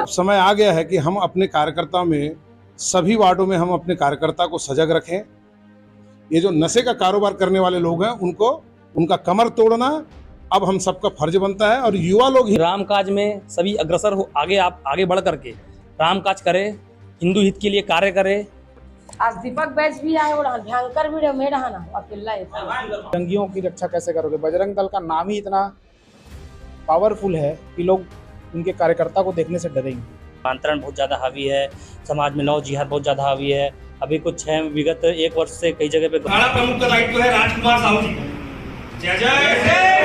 समय आ गया है कि हम अपने कार्यकर्ताओं में सभी वार्डों में हम अपने कार्यकर्ता को सजग रखें। ये जो नशे का कारोबार करने वाले लोग हैं उनको उनका कमर तोड़ना अब हम सबका फर्ज बनता है और युवा लोग ही रामकाज में सभी अग्रसर हो, आगे बढ़ करके रामकाज करें, हिंदू हित के लिए कार्य करें। आज दीपक बैच भी आए और भयंकर वीडियो में रहना अकेला है। बजरंगियों की रक्षा कैसे करोगे? बजरंग दल का नाम ही इतना पावरफुल है कि लोग उनके कार्यकर्ता को देखने से डरेंगे। आंतरण बहुत ज्यादा हावी है, समाज में लव जिहाद बहुत ज्यादा हावी है। अभी कुछ है विगत एक वर्ष से कई जगह पे प्रमुख का दायित्व है राजकुमार साहू जी का। जय जय।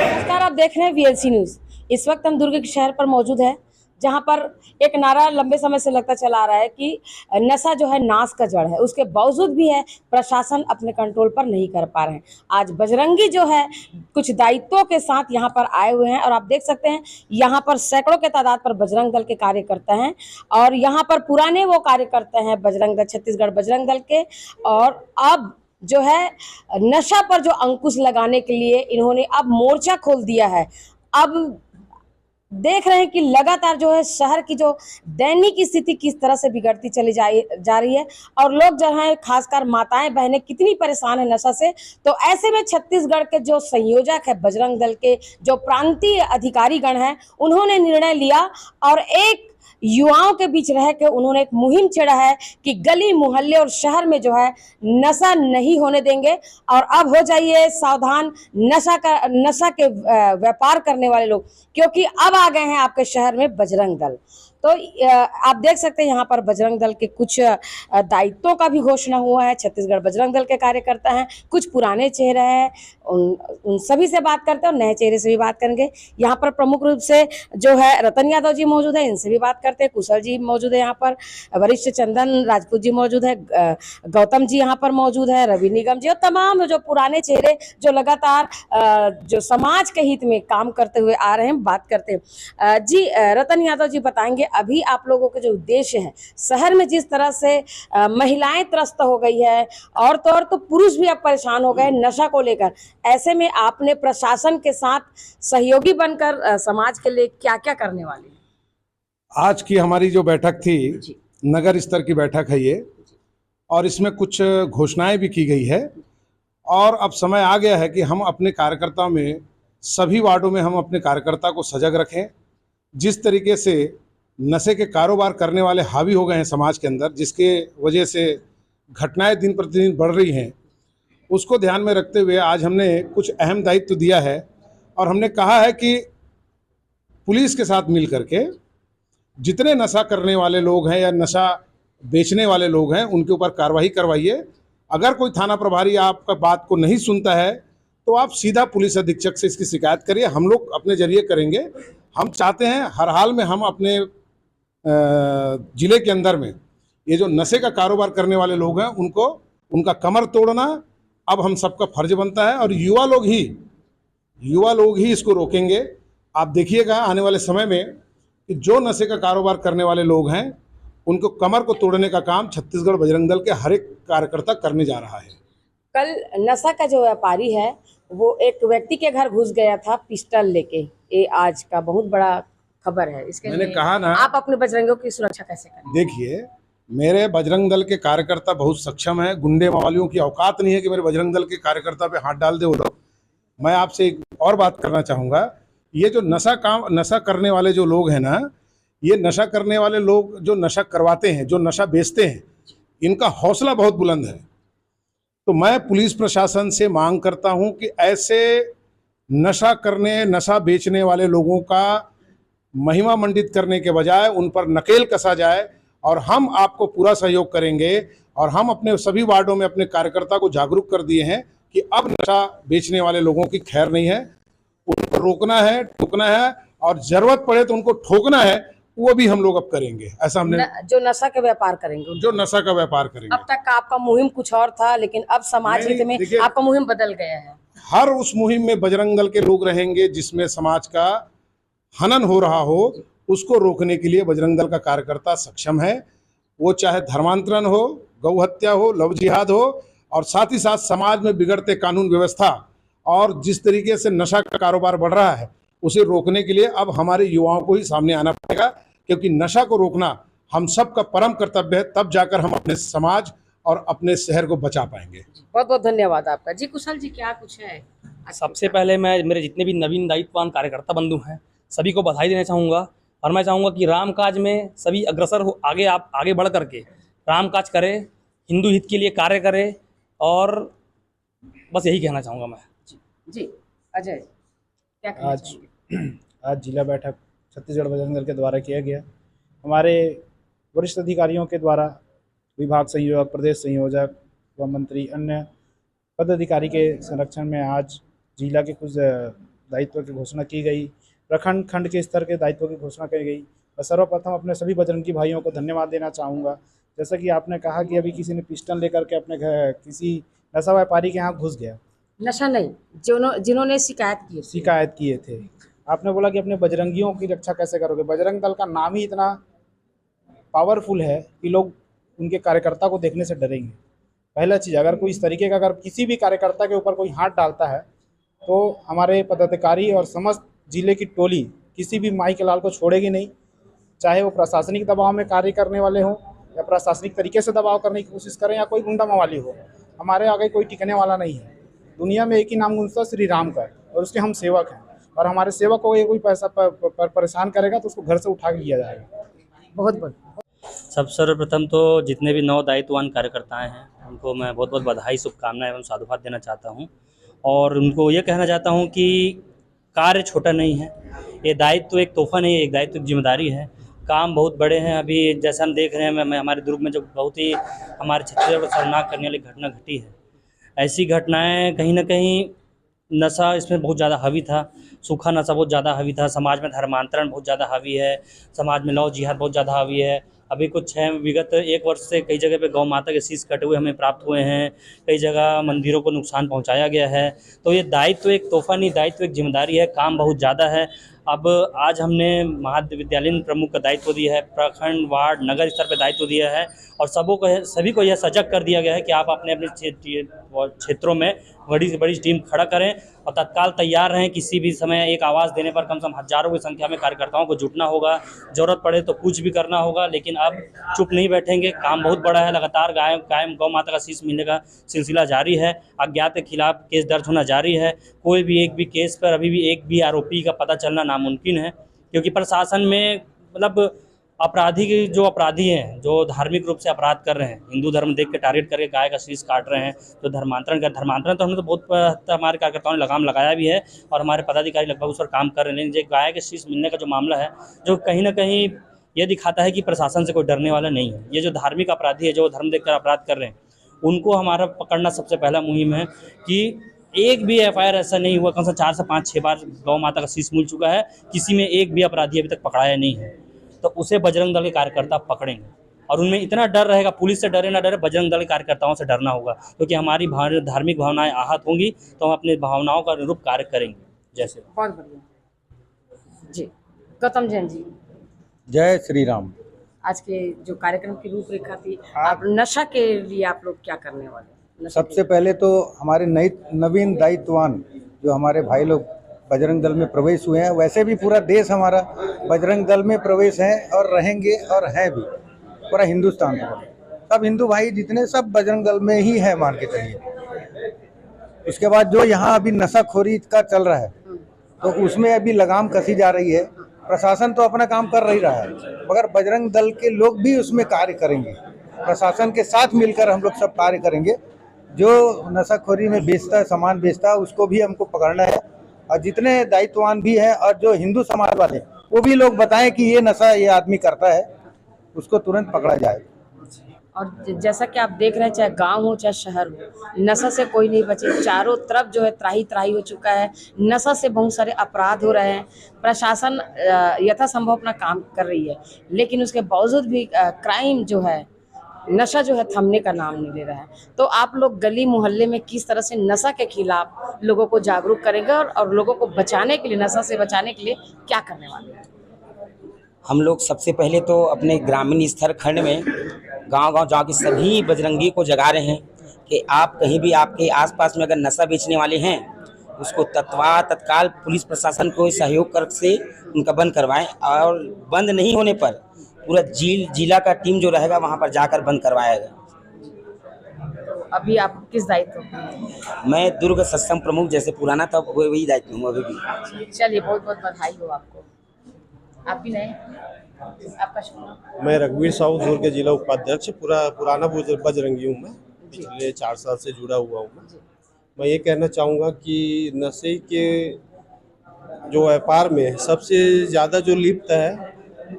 नमस्कार, आप देख रहे हैं VLC न्यूज। इस वक्त हम दुर्ग के शहर पर मौजूद है, जहां पर एक नारा लंबे समय से लगता चला आ रहा है कि नशा जो है नाश का जड़ है। उसके बावजूद भी है प्रशासन अपने कंट्रोल पर नहीं कर पा रहे हैं। आज बजरंगी जो है कुछ दायित्वों के साथ यहाँ पर आए हुए हैं और आप देख सकते हैं यहाँ पर सैकड़ों के तादाद पर बजरंग दल के कार्यकर्ता हैं और यहाँ पर पुराने वो कार्यकर्ता हैं बजरंग दल, छत्तीसगढ़ बजरंग दल के। और अब जो है नशा पर जो अंकुश लगाने के लिए इन्होंने अब मोर्चा खोल दिया है। अब देख रहे हैं कि लगातार जो है शहर की जो दैनिक स्थिति किस तरह से बिगड़ती चली जा रही है और लोग जो हैं खासकर माताएं बहनें कितनी परेशान है नशा से। तो ऐसे में छत्तीसगढ़ के जो संयोजक है बजरंग दल के, जो प्रांतीय अधिकारीगण हैं, उन्होंने निर्णय लिया और एक युवाओं के बीच रह के उन्होंने एक मुहिम छेड़ा है कि गली मोहल्ले और शहर में जो है नशा नहीं होने देंगे। और अब हो जाइए सावधान नशा के व्यापार करने वाले लोग, क्योंकि अब आ गए हैं आपके शहर में बजरंग दल। तो आप देख सकते हैं यहाँ पर बजरंग दल के कुछ दायित्वों का भी घोषणा हुआ है। छत्तीसगढ़ बजरंग दल के कार्यकर्ता हैं, कुछ पुराने चेहरे हैं, उन सभी से बात करते हैं और नए चेहरे से भी बात करेंगे। यहाँ पर प्रमुख रूप से जो है रतन यादव जी मौजूद है, इनसे भी बात करते हैं। कुशल जी मौजूद है, यहाँ पर वरिष्ठ चंदन राजपूत जी मौजूद है, गौतम जी यहाँ पर मौजूद है, रवि निगम जी और तमाम जो पुराने चेहरे जो लगातार जो समाज के हित में काम करते हुए आ रहे हैं, बात करते हैं। जी रतन यादव जी बताएंगे अभी आप लोगों के जो उद्देश्य है, शहर में जिस तरह से महिलाएं त्रस्त हो गई है और तो पुरुष भी अब परेशान हो गए नशा को लेकर, ऐसे में आपने प्रशासन के साथ सहयोगी बनकर समाज के लिए क्या क्या करने वाले हैं? आज की हमारी जो बैठक थी नगर स्तर की बैठक है ये, और इसमें कुछ घोषणाएं भी की गई है और अब समय आ गया है कि हम अपने कार्यकर्ताओं में सभी वार्डों में हम अपने कार्यकर्ता को सजग रखें। जिस तरीके से नशे के कारोबार करने वाले हावी हो गए हैं समाज के अंदर, जिसके वजह से घटनाएं दिन प्रतिदिन बढ़ रही हैं, उसको ध्यान में रखते हुए आज हमने कुछ अहम दायित्व दिया है और हमने कहा है कि पुलिस के साथ मिल करके जितने नशा करने वाले लोग हैं या नशा बेचने वाले लोग हैं उनके ऊपर कार्रवाई करवाइए। अगर कोई थाना प्रभारी आपका बात को नहीं सुनता है तो आप सीधा पुलिस अधीक्षक से इसकी शिकायत करिए, हम लोग अपने जरिए करेंगे। हम चाहते हैं हर हाल में हम अपने जिले के अंदर में ये जो नशे का कारोबार करने वाले लोग हैं उनको उनका कमर तोड़ना अब हम सबका फर्ज बनता है और युवा लोग ही इसको रोकेंगे। आप देखिएगा आने वाले समय में कि जो नशे का कारोबार करने वाले लोग हैं उनको कमर को तोड़ने का काम छत्तीसगढ़ बजरंग दल के हर एक कार्यकर्ता करने जा रहा है। कल नशा का जो व्यापारी है वो एक व्यक्ति के घर घुस गया था पिस्टल लेके, ये आज का बहुत बड़ा खबर है। इसके मैंने लिए कहा ना, आप अपने बजरंगियों की सुरक्षा कैसे करें? देखिए मेरे बजरंग दल के कार्यकर्ता बहुत सक्षम है, गुंडे मावालियों की औकात नहीं है कि मेरे बजरंग दल के कार्यकर्ता पे हाथ डाल दे वो लोग। मैं आपसे एक और बात करना चाहूँगा, ये जो नशा करने वाले जो लोग हैं ना, ये नशा करने वाले लोग जो नशा करवाते हैं, जो नशा बेचते हैं, इनका हौसला बहुत बुलंद है। तो मैं पुलिस प्रशासन से मांग करता हूं कि ऐसे नशा बेचने वाले लोगों का महिमा मंडित करने के बजाय उन पर नकेल कसा जाए और हम आपको पूरा सहयोग करेंगे। और हम अपने सभी वार्डों में अपने कार्यकर्ता को जागरूक कर दिए हैं कि अब नशा बेचने वाले लोगों की खैर नहीं है, उनको रोकना है, टोकना है और जरूरत पड़े तो उनको ठोकना है, वो भी हम लोग अब करेंगे। ऐसा हमने जो नशा का व्यापार करेंगे, जो नशा का व्यापार करेंगे। अब तक का आपका मुहिम कुछ और था, लेकिन अब समाज हित में आपका मुहिम बदल गया है। हर उस मुहिम में बजरंग दल के लोग रहेंगे जिसमें समाज का हनन हो रहा हो, उसको रोकने के लिए बजरंग दल का कार्यकर्ता सक्षम है। वो चाहे धर्मांतरण हो, गौ हत्या हो, लव जिहाद हो और साथ ही साथ समाज में बिगड़ते कानून व्यवस्था और जिस तरीके से नशा का कारोबार बढ़ रहा है उसे रोकने के लिए अब हमारे युवाओं को ही सामने आना पड़ेगा, क्योंकि नशा को रोकना हम सबका परम कर्तव्य है। तब जाकर हम अपने समाज और अपने शहर को बचा पाएंगे। बहुत बहुत धन्यवाद आपका जी। कुशल जी, क्या कुछ है? सबसे पहले मैं मेरे जितने भी नवीन दायित्ववान कार्यकर्ता बंधु हैं सभी को बधाई देना चाहूँगा, और मैं चाहूँगा कि राम काज में सभी अग्रसर हो, आगे बढ़ करके राम काज करें, हिंदू हित के लिए कार्य करें, और बस यही कहना चाहूँगा मैं। जी अजय, क्या कहना आज चाहेंगे? आज जिला बैठक छत्तीसगढ़ बजरंग दल के द्वारा किया गया। हमारे वरिष्ठ अधिकारियों के द्वारा विभाग संयोजक, प्रदेश संयोजक व मंत्री, अन्य पदाधिकारी के संरक्षण में आज जिला के कुछ दायित्व की घोषणा की गई, प्रखंड खंड के स्तर के दायित्व की घोषणा की गई। और सर्वप्रथम अपने सभी बजरंगी भाइयों को धन्यवाद देना चाहूँगा। जैसा कि आपने कहा कि अभी किसी ने पिस्टल लेकर के अपने घर किसी नशा व्यापारी के यहाँ घुस गया, नशा नहीं, जिन्होंने शिकायत किए थे। आपने बोला कि अपने बजरंगियों की रक्षा कैसे करोगे। बजरंग दल का नाम ही इतना पावरफुल है कि लोग उनके कार्यकर्ता को देखने से डरेंगे। पहला चीज़, अगर कोई इस तरीके का अगर किसी भी कार्यकर्ता के ऊपर कोई हाथ डालता है तो हमारे पदाधिकारी और समस्त जिले की टोली किसी भी माई के लाल को छोड़ेगी नहीं, चाहे वो प्रशासनिक दबाव में कार्य करने वाले हों या प्रशासनिक तरीके से दबाव करने की कोशिश करें या कोई गुंडा मवाली हो। हमारे आगे कोई टिकने वाला नहीं है। दुनिया में एक ही नाम गुंजता श्री राम का है, और उसके हम सेवक हैं, और हमारे सेवक को ये कोई पैसा परेशान करेगा तो उसको घर से उठा के लिया जाएगा। बहुत बहुत सब सर्वप्रथम तो जितने भी नव दायित्ववान कार्यकर्ताएं हैं उनको मैं बहुत बहुत बधाई, शुभकामनाएं एवं साधुवाद देना चाहता हूं, और उनको ये कहना चाहता हूं कि कार्य छोटा नहीं है, ये दायित्व एक तोहफा नहीं है, एक दायित्व एक जिम्मेदारी है। काम बहुत बड़े हैं। अभी जैसा हम देख रहे हैं, हमारे दुर्ग में जो बहुत ही हमारे छत्तीसगढ़ को शर्मनाक करने वाली घटना घटी है, ऐसी घटनाएँ कहीं ना कहीं नशा इसमें बहुत ज़्यादा हावी था, सूखा नशा बहुत ज़्यादा हावी था, समाज में धर्मांतरण बहुत ज़्यादा हावी है, समाज में लव जिहाद बहुत ज़्यादा हावी है। अभी कुछ है विगत 1 वर्ष से कई जगह पे गौ माता के शीश कटे हुए हमें प्राप्त हुए हैं, कई जगह मंदिरों को नुकसान पहुंचाया गया है। तो ये दायित्व एक तोहफा नहीं, दायित्व एक जिम्मेदारी है, काम बहुत ज़्यादा है। अब आज हमने महाविद्यालय प्रमुख का दायित्व दिया है, प्रखंड, वार्ड, नगर स्तर पर दायित्व दिया है, और सभी को यह सजग कर दिया गया है कि आप अपने अपने क्षेत्रों में बड़ी से बड़ी टीम खड़ा करें और तत्काल तैयार रहें। किसी भी समय एक आवाज़ देने पर कम से कम हज़ारों की संख्या में कार्यकर्ताओं को जुटना होगा, ज़रूरत पड़े तो कुछ भी करना होगा, लेकिन अब चुप नहीं बैठेंगे। काम बहुत बड़ा है, लगातार कायम गौ माता का शीश मिलने का सिलसिला जारी है, अज्ञात के खिलाफ केस दर्ज होना जारी है। कोई भी एक भी केस पर अभी भी एक भी आरोपी का पता चलना नामुमकिन है, क्योंकि प्रशासन में मतलब जो अपराधी हैं, जो धार्मिक रूप से अपराध कर रहे हैं, हिंदू धर्म देख के टारगेट करके गाय का शीश काट रहे हैं, जो धर्मांतरण तो हमने तो बहुत हमारे कार्यकर्ताओं ने लगाम लगाया भी है, और हमारे पदाधिकारी लगभग उस पर काम कर रहे हैं। लेकिन गाय के शीश मिलने का जो मामला है, जो कहीं ना कहीं ये दिखाता है कि प्रशासन से कोई डरने वाला नहीं है। ये जो धार्मिक अपराधी है, जो धर्म देखकर अपराध कर रहे हैं, उनको हमारा पकड़ना सबसे पहला मुहिम है। कि एक भी FIR ऐसा नहीं हुआ, कम से 4 से 5-6 बार गौ माता का शीश मिल चुका है, किसी में एक भी अपराधी अभी तक पकड़ाया नहीं है। तो उसे बजरंग दल के कार्यकर्ता पकड़ेंगे, और उनमें इतना डर रहेगा, पुलिस से डरे ना डरे, बजरंग दल के कार्यकर्ताओं से डरना होगा, क्योंकि हमारी धार्मिक भावनाएं आहत होंगी तो हम अपनी भावनाओं का अनुरूप कार्य करेंगे। जैसे बहुत बढ़िया जी। गौतम जैन जी, जय श्री राम। आज के जो कार्यक्रम की रूपरेखा थी, आप नशा के लिए आप लोग क्या करने वाले? सबसे पहले तो हमारे नवीन दायित्ववान जो हमारे भाई लोग बजरंग दल में प्रवेश हुए हैं, वैसे भी पूरा देश हमारा बजरंग दल में प्रवेश है और रहेंगे और हैं भी, पूरा हिंदुस्तान का सब हिंदू भाई जितने सब बजरंग दल में ही है, मान के चलिए। उसके बाद जो यहाँ अभी नशाखोरी का चल रहा है, तो उसमें अभी लगाम कसी जा रही है। प्रशासन तो अपना काम कर रहा है, मगर बजरंग दल के लोग भी उसमें कार्य करेंगे, प्रशासन के साथ मिलकर हम लोग सब कार्य करेंगे। जो नशाखोरी में बेचता है, सामान बेचता है, उसको भी हमको पकड़ना है, और जितने दायित्ववान भी हैं और जो हिंदू समाज वाले, वो भी लोग बताएं कि ये नशा ये आदमी करता है, उसको तुरंत पकड़ा जाए। और जैसा कि आप देख रहे हैं, चाहे गांव हो चाहे शहर हो, नशा से कोई नहीं बचे। चारों तरफ जो है त्राही त्राही हो चुका है, नशा से बहुत सारे अपराध हो रहे हैं। प्रशासन यथासंभव अपना काम कर रही है, लेकिन उसके बावजूद भी क्राइम जो है, नशा जो है थमने का नाम नहीं ले रहा है। तो आप लोग गली मोहल्ले में किस तरह से नशा के खिलाफ लोगों को जागरूक करेंगे, और लोगों को बचाने के लिए, नशा से बचाने के लिए क्या करने वाले हैं? हम लोग सबसे पहले तो अपने ग्रामीण स्तर खंड में गांव-गांव जाके सभी बजरंगी को जगा रहे हैं कि आप कहीं भी आपके आसपास में अगर नशा बेचने वाले हैं उसको तत्काल पुलिस प्रशासन को सहयोग कर से उनका बंद करवाएं, और बंद नहीं होने पर पूरा जिला का टीम जो रहेगा वहाँ पर जाकर बंद करवाएगा। अभी आप किस दायित्व पे हैं? मैं दुर्ग सत्संग प्रमुख जैसे पुराना था वही दायित्व हूँ अभी भी। चलिए, बहुत बहुत बधाई हो आपको। आप भी नए, आपका शुभ? मैं रघुवीर साहू दुर्ग जिला उपाध्यक्ष पुराना बजरंगी हूँ। मैं पिछले 4 साल से जुड़ा हुआ हूँ। मैं ये कहना चाहूँगा कि नशे के जो व्यापार में सबसे ज़्यादा जो लिप्त है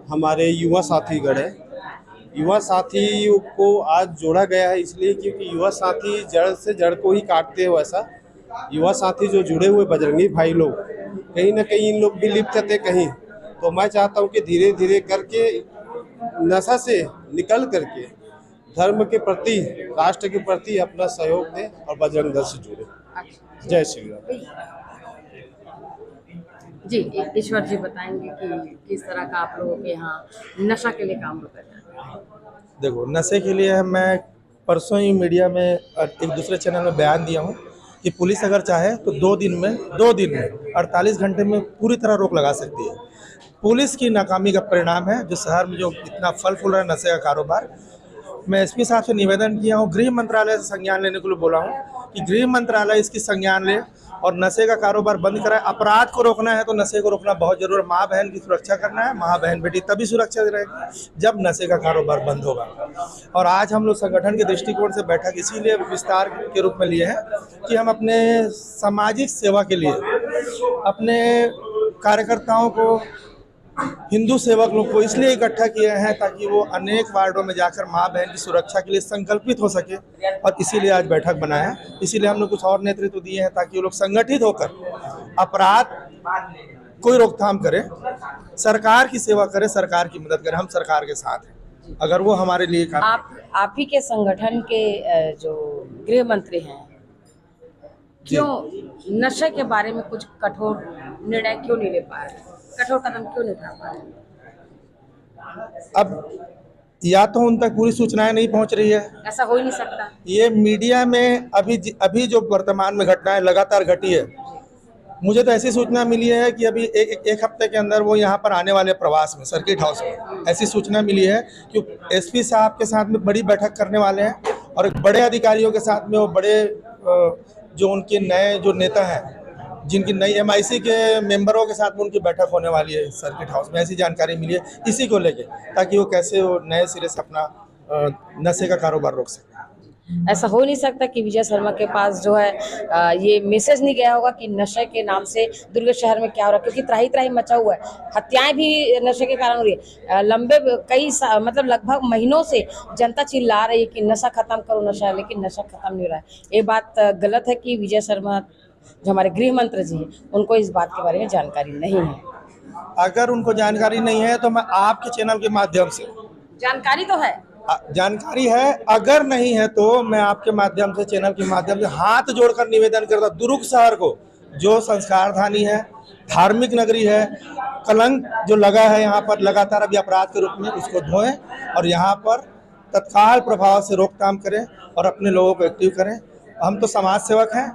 हमारे युवा साथीगण है। युवा साथी को आज जोड़ा गया है इसलिए क्योंकि युवा साथी जड़ से जड़ को ही काटते हैं। वैसा युवा साथी जो जुड़े हुए बजरंगी भाई लोग कहीं ना कहीं इन लोग भी लिप्त थे कहीं, तो मैं चाहता हूं कि धीरे धीरे करके नशा से निकल करके धर्म के प्रति, राष्ट्र के प्रति अपना सहयोग दें और बजरंग दल से जुड़े। जय श्री राम। जी, ईश्वर जी बताएंगे कि किस तरह का आप लोगों के यहाँ नशा के लिए काम होता है? देखो, नशे के लिए मैं परसों ही मीडिया में एक दूसरे चैनल में बयान दिया हूँ कि पुलिस अगर चाहे तो 2 दिन में 48 घंटे में पूरी तरह रोक लगा सकती है। पुलिस की नाकामी का परिणाम है जो शहर में जो इतना फल फूल रहा है नशे का कारोबार। मैं एसपी साहब से निवेदन किया हूँ, गृह मंत्रालय से संज्ञान लेने के लिए बोला हूँ कि गृह मंत्रालय इसकी संज्ञान ले और नशे का कारोबार बंद कराए। अपराध को रोकना है तो नशे को रोकना बहुत जरूरी है। माँ बहन की सुरक्षा करना है, माँ बहन बेटी तभी सुरक्षित रहेगी जब नशे का कारोबार बंद होगा। और आज हम लोग संगठन के दृष्टिकोण से बैठक इसीलिए विस्तार के रूप में लिए हैं कि हम अपने सामाजिक सेवा के लिए अपने कार्यकर्ताओं को, हिंदू सेवक लोग को इसलिए इकट्ठा किए हैं ताकि वो अनेक वार्डों में जाकर माँ बहन की सुरक्षा के लिए संकल्पित हो सके, और इसीलिए आज बैठक बनाया है। इसीलिए हमने कुछ और नेतृत्व दिए हैं ताकि वो लोग संगठित होकर अपराध कोई रोकथाम करे, सरकार की सेवा करे, सरकार की मदद करे। हम सरकार के साथ हैं अगर वो हमारे लिए आप ही के संगठन के जो गृह मंत्री हैं, क्यों नशे के बारे में कुछ कठोर निर्णय क्यों नहीं ले पा रहे, कठोर कदम क्यों नहीं उठा पा रहे? अब या तो उन तक पूरी सूचनाएं नहीं पहुंच रही है, ऐसा हो ही नहीं सकता। ये मीडिया में अभी जो वर्तमान में घटनाएं लगातार घटी है, मुझे तो ऐसी सूचना मिली है कि अभी एक हफ्ते के अंदर वो यहाँ पर आने वाले प्रवास में सर्किट हाउस में ऐसी सूचना मिली है कि एसपी साहब के साथ में बड़ी बैठक करने वाले हैं और बड़े अधिकारियों के साथ में वो बड़े जो उनके नए जो नेता हैं, जिनकी नई MIC के मेंबरों के साथ में उनकी बैठक होने वाली है सर्किट हाउस में। ऐसी जानकारी मिली है इसी को लेके, ताकि वो कैसे वो नए सिरे से अपना नशे का कारोबार रोक सके। ऐसा हो नहीं सकता कि विजय शर्मा के पास जो है ये मैसेज नहीं गया होगा कि नशे के नाम से दुर्ग शहर में क्या हो रहा है, क्योंकि त्राही त्राही मचा हुआ है, हत्याएं भी नशे के कारण हो रही है। लंबे मतलब लगभग महीनों से जनता चिल्ला रही है कि नशा खत्म करो नशा, लेकिन नशा खत्म नहीं हो रहा है। ये बात गलत है कि विजय शर्मा जो हमारे गृह मंत्री जी हैं, उनको इस बात के बारे में जानकारी नहीं है। अगर उनको जानकारी नहीं है तो मैं आपके चैनल के माध्यम से, जानकारी तो है, जानकारी है, अगर नहीं है तो मैं आपके माध्यम से, चैनल के माध्यम से हाथ जोड़कर निवेदन करता हूं दुर्ग शहर को, जो संस्कारधानी है, धार्मिक नगरी है, कलंक जो लगा है यहाँ पर लगातार अभी अपराध के रूप में, उसको धोएं और यहाँ पर तत्काल प्रभाव से रोकथाम करें और अपने लोगों को एक्टिव करें। हम तो समाज सेवक हैं।